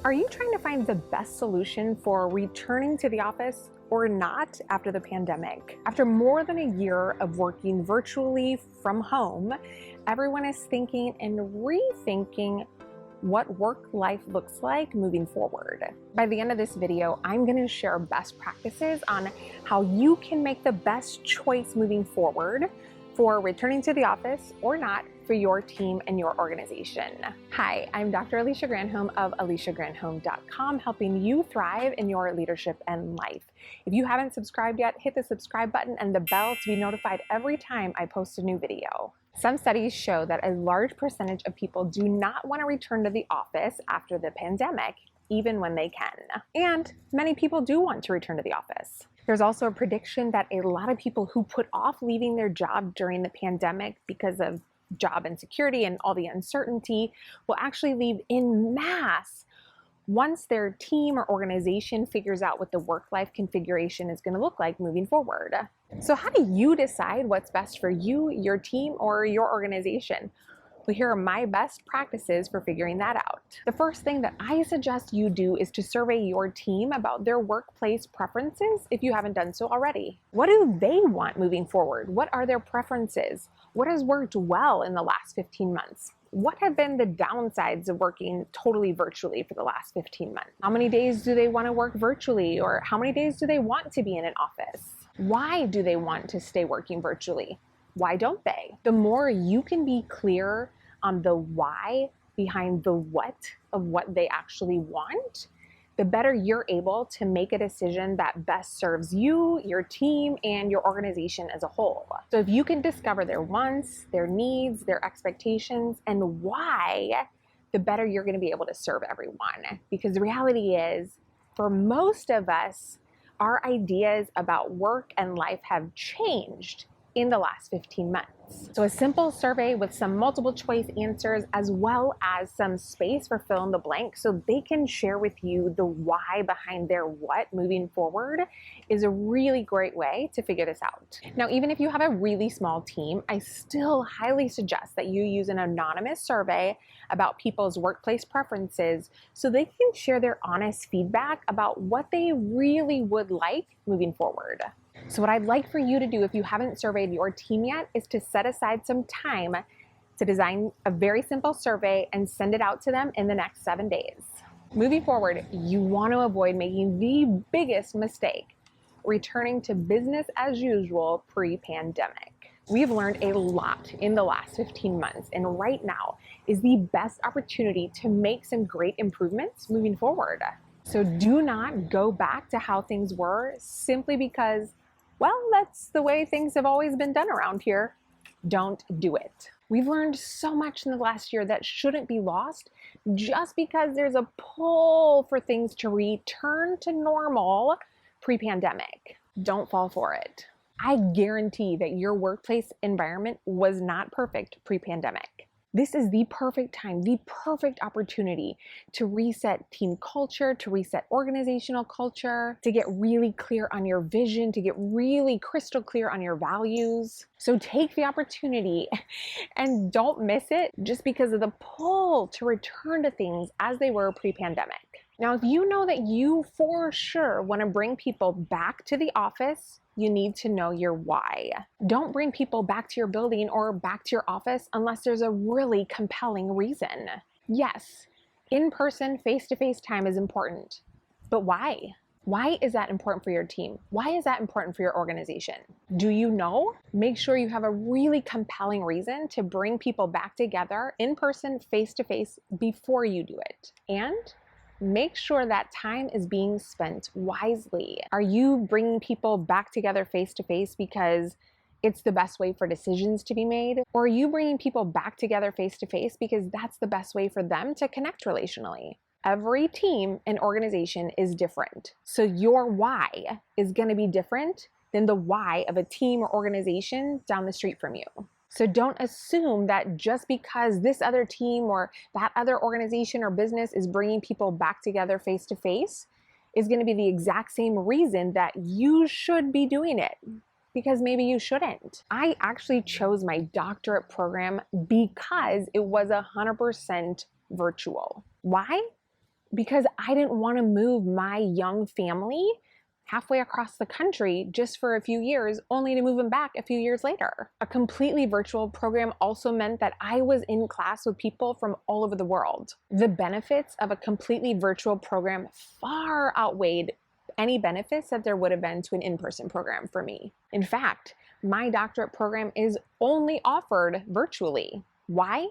Are you trying to find the best solution for returning to the office or not after the pandemic? After more than a year of working virtually from home, everyone is thinking and rethinking what work life looks like moving forward. By the end of this video, I'm going to share best practices on how you can make the best choice moving forward for returning to the office or not for your team and your organization. Hi, I'm Dr. Alicia Granholm of aliciagranholm.com, helping you thrive in your leadership and life. If you haven't subscribed yet, hit the subscribe button and the bell to be notified every time I post a new video. Some studies show that a large percentage of people do not want to return to the office after the pandemic, even when they can. And many people do want to return to the office. There's also a prediction that a lot of people who put off leaving their job during the pandemic because of job insecurity and all the uncertainty will actually leave en masse once their team or organization figures out what the work-life configuration is going to look like moving forward. So how do you decide what's best for you, your team, or your organization? Well, here are my best practices for figuring that out. The first thing that I suggest you do is to survey your team about their workplace preferences if you haven't done so already. What do they want moving forward? What are their preferences? What has worked well in the last 15 months? What have been the downsides of working totally virtually for the last 15 months? How many days do they want to work virtually, or how many days do they want to be in an office? Why do they want to stay working virtually? Why don't they? The more you can be clear on the why behind the what of what they actually want, the better you're able to make a decision that best serves you, your team, and your organization as a whole. So if you can discover their wants, their needs, their expectations, and why, the better you're going to be able to serve everyone. Because the reality is, for most of us, our ideas about work and life have changed in the last 15 months. So a simple survey with some multiple choice answers, as well as some space for fill in the blank so they can share with you the why behind their what moving forward, is a really great way to figure this out. Now, even if you have a really small team, I still highly suggest that you use an anonymous survey about people's workplace preferences so they can share their honest feedback about what they really would like moving forward. So what I'd like for you to do, if you haven't surveyed your team yet, is to set aside some time to design a very simple survey and send it out to them in the next 7 days. Moving forward, you want to avoid making the biggest mistake, returning to business as usual pre-pandemic. We've learned a lot in the last 15 months, and right now is the best opportunity to make some great improvements moving forward. So do not go back to how things were simply because, well, that's the way things have always been done around here. Don't do it. We've learned so much in the last year that shouldn't be lost just because there's a pull for things to return to normal pre-pandemic. Don't fall for it. I guarantee that your workplace environment was not perfect pre-pandemic. This is the perfect time, the perfect opportunity to reset team culture, to reset organizational culture, to get really clear on your vision, to get really crystal clear on your values. So take the opportunity and don't miss it just because of the pull to return to things as they were pre-pandemic. Now, if you know that you for sure want to bring people back to the office, you need to know your why. Don't bring people back to your building or back to your office unless there's a really compelling reason. Yes, in-person, face-to-face time is important, but why? Why is that important for your team? Why is that important for your organization? Do you know? Make sure you have a really compelling reason to bring people back together in person, face-to-face before you do it. And make sure that time is being spent wisely. Are you bringing people back together face-to-face because it's the best way for decisions to be made? Or are you bringing people back together face-to-face because that's the best way for them to connect relationally? Every team and organization is different. So your why is going to be different than the why of a team or organization down the street from you. So don't assume that just because this other team or that other organization or business is bringing people back together face to face is going to be the exact same reason that you should be doing it, because maybe you shouldn't. I actually chose my doctorate program because it was 100% virtual. Why? because I didn't want to move my young family halfway across the country just for a few years, only to move them back a few years later. A completely virtual program also meant that I was in class with people from all over the world. The benefits of a completely virtual program far outweighed any benefits that there would have been to an in-person program for me. In fact, my doctorate program is only offered virtually. Why?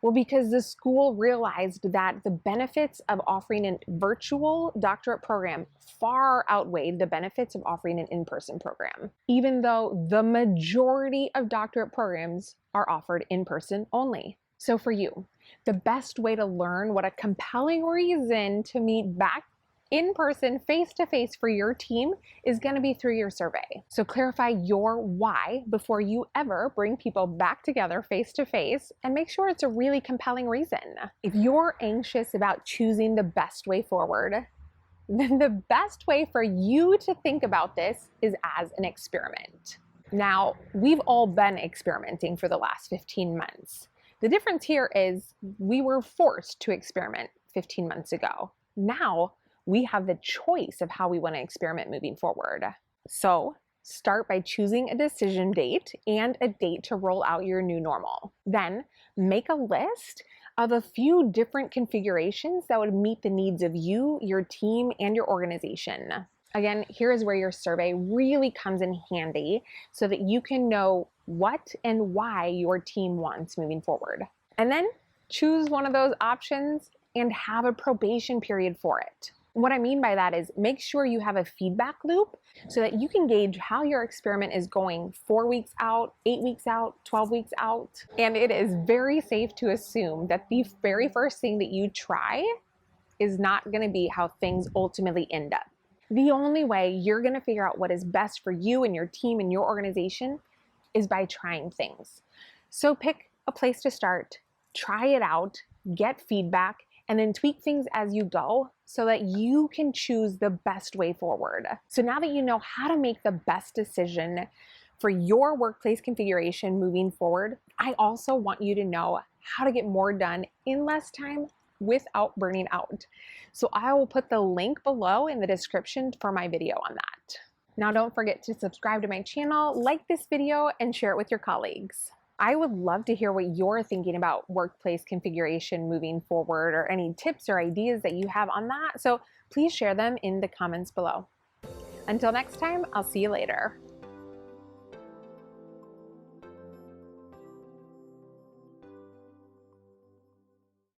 Well, because the school realized that the benefits of offering a virtual doctorate program far outweighed the benefits of offering an in-person program, even though the majority of doctorate programs are offered in person only. So for you, the best way to learn what a compelling reason to meet back in person, face-to-face for your team is going to be through your survey. So clarify your why before you ever bring people back together face-to-face, and make sure it's a really compelling reason. If you're anxious about choosing the best way forward, then the best way for you to think about this is as an experiment. Now, we've all been experimenting for the last 15 months. The difference here is we were forced to experiment 15 months ago. Now, we have the choice of how we want to experiment moving forward. So start by choosing a decision date and a date to roll out your new normal. Then make a list of a few different configurations that would meet the needs of you, your team, and your organization. Again, here is where your survey really comes in handy so that you can know what and why your team wants moving forward. And then choose one of those options and have a probation period for it. What I mean by that is make sure you have a feedback loop so that you can gauge how your experiment is going 4 weeks out, 8 weeks out, 12 weeks out. And it is very safe to assume that the very first thing that you try is not going to be how things ultimately end up. The only way you're going to figure out what is best for you and your team and your organization is by trying things. So pick a place to start, try it out, get feedback, and then tweak things as you go so that you can choose the best way forward. So now that you know how to make the best decision for your workplace configuration moving forward, I also want you to know how to get more done in less time without burning out. So I will put the link below in the description for my video on that. Now don't forget to subscribe to my channel, like this video, and share it with your colleagues. I would love to hear what you're thinking about workplace configuration moving forward, or any tips or ideas that you have on that. So please share them in the comments below. Until next time, I'll see you later.